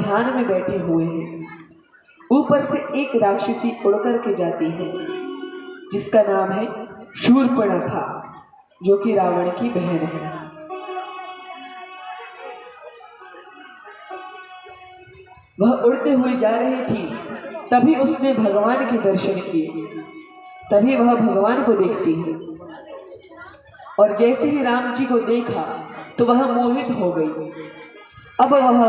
ध्यान में बैठे हुए हैं। ऊपर से एक राक्षसी उड़ कर के जाती है जिसका नाम है शूर्पणखा, जो कि रावण की बहन है। वह उड़ते हुए जा रही थी, तभी उसने भगवान के दर्शन किए। तभी वह भगवान को देखती है और जैसे ही राम जी को देखा तो वह मोहित हो गई। अब वह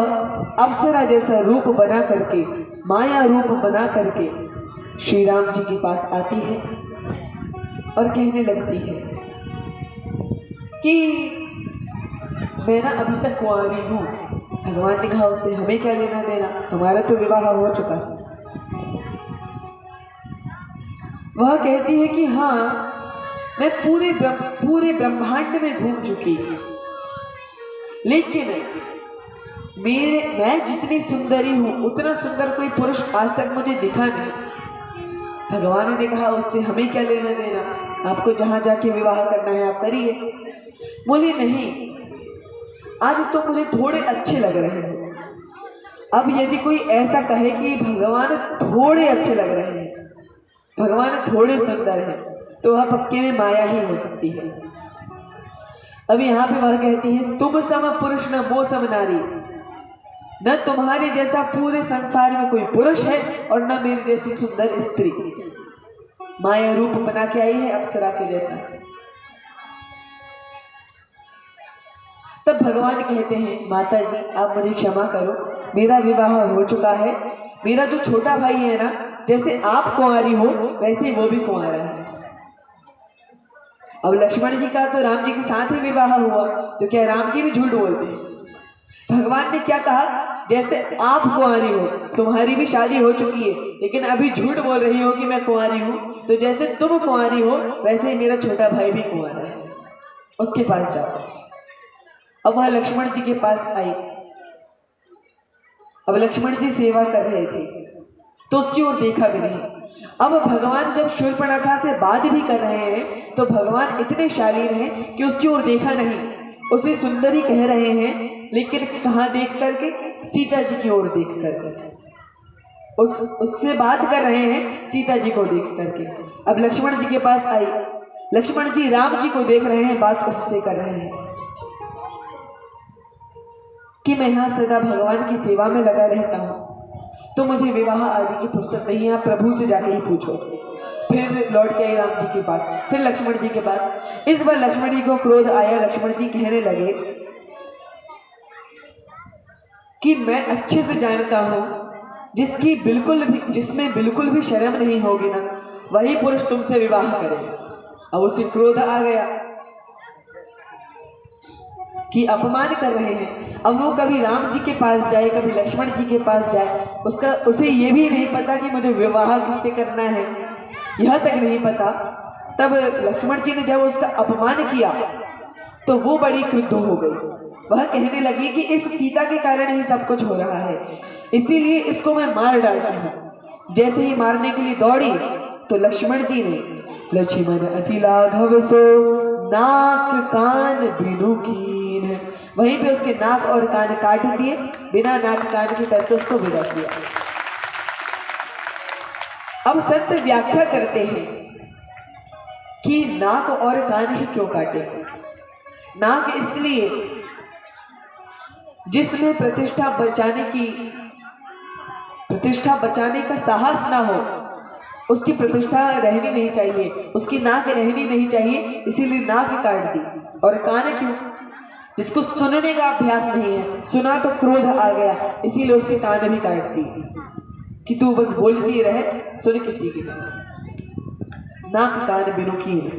अप्सरा जैसा रूप बना करके, माया रूप बना करके श्री राम जी के पास आती है और कहने लगती है कि मैं ना अभी तक कुंवारी हूँ। भगवान ने कहा उससे हमें क्या लेना देना, हमारा तो विवाह हो चुका है। वह कहती है कि हाँ, मैं पूरे ब्रह्मांड में घूम चुकी हूँ, लेकिन मैं जितनी सुंदरी हूँ उतना सुंदर कोई पुरुष आज तक मुझे दिखा नहीं। भगवान ने कहा उससे हमें क्या लेना देना, आपको जहाँ जाके विवाह करना है आप करिए। बोली नहीं, आज तो मुझे थोड़े अच्छे लग रहे हैं। अब यदि कोई ऐसा कहे कि भगवान थोड़े अच्छे लग रहे हैं, भगवान थोड़े सुंदर हैं, तो वह पक्के में माया ही हो सकती है। अब यहाँ पे वह कहती है तुम सम पुरुष न मो सम नारी, न तुम्हारे जैसा पूरे संसार में कोई पुरुष है और न मेरी जैसी सुंदर स्त्री। माया रूप बना के आई है अप्सरा के जैसा। तब भगवान कहते हैं माता जी आप मुझे क्षमा करो, मेरा विवाह हो चुका है। मेरा जो छोटा भाई है ना, जैसे आप कुंवारी हो वैसे ही वो भी कुंवारा है। अब लक्ष्मण जी का तो राम जी के साथ ही विवाह हुआ, तो क्या राम जी भी झूठ बोलते हैं? भगवान ने क्या कहा, जैसे आप कुंवारी हो, तुम्हारी भी शादी हो चुकी है, लेकिन अभी झूठ बोल रही हो कि मैं कुंवारी हूँ, तो जैसे तुम कुंवारी हो वैसे ही मेरा छोटा भाई भी कुंवारा है, उसके पास जाओ। अब वह लक्ष्मण जी के पास आई। अब लक्ष्मण जी सेवा कर रहे थे तो उसकी ओर देखा भी नहीं। अब भगवान जब शूर्पणखा से बात भी कर रहे हैं तो भगवान इतने शालीन हैं कि उसकी ओर देखा नहीं, उसे सुंदरी कह रहे हैं, लेकिन कहाँ देख करके, सीता जी की ओर देख करके उससे बात कर रहे हैं, सीता जी को देख करके। अब लक्ष्मण जी के पास आई, लक्ष्मण जी राम जी को देख रहे हैं, बात उससे कर रहे हैं कि मैं यहाँ सदा भगवान की सेवा में लगा रहता हूँ, तो मुझे विवाह आदि की फुर्सत नहीं है, आप प्रभु से जाके ही पूछो। फिर लौट के आई राम जी के पास, फिर लक्ष्मण जी के पास। इस बार लक्ष्मण जी को क्रोध आया। लक्ष्मण जी कहने लगे कि मैं अच्छे से जानता हूँ जिसमें बिल्कुल भी शर्म नहीं होगी ना, वही पुरुष तुमसे विवाह करेगा। अब उसे क्रोध आ गया कि अपमान कर रहे हैं। अब वो कभी राम जी के पास जाए, कभी लक्ष्मण जी के पास जाए, उसे ये भी नहीं पता कि मुझे विवाह किससे करना है, यह तक नहीं पता। तब लक्ष्मण जी ने जब उसका अपमान किया तो वो बड़ी क्रुद्ध हो गई। वह कहने लगी कि इस सीता के कारण ही सब कुछ हो रहा है, इसीलिए इसको मैं मार डालता हूँ। जैसे ही मारने के लिए दौड़ी तो लक्ष्मण जी ने लक्ष्मण अति लाघव सो नाक कान बिनु कीन, वहीं पे उसके नाक और कान काट दिए, बिना नाक कान के करके उसको विदा किया। अब संत व्याख्या करते हैं कि नाक और कान ही क्यों काटे। नाक इसलिए जिसमें प्रतिष्ठा बचाने का साहस ना हो, उसकी प्रतिष्ठा रहनी नहीं चाहिए, उसकी नाक रहनी नहीं चाहिए, इसीलिए नाक काट दी। और कान क्यों? जिसको सुनने का अभ्यास नहीं है, सुना तो क्रोध आ गया, इसीलिए उसके कान भी काट दी कि तू बस बोलती रहे, सुन किसी की। नाक कान बिनु कीन।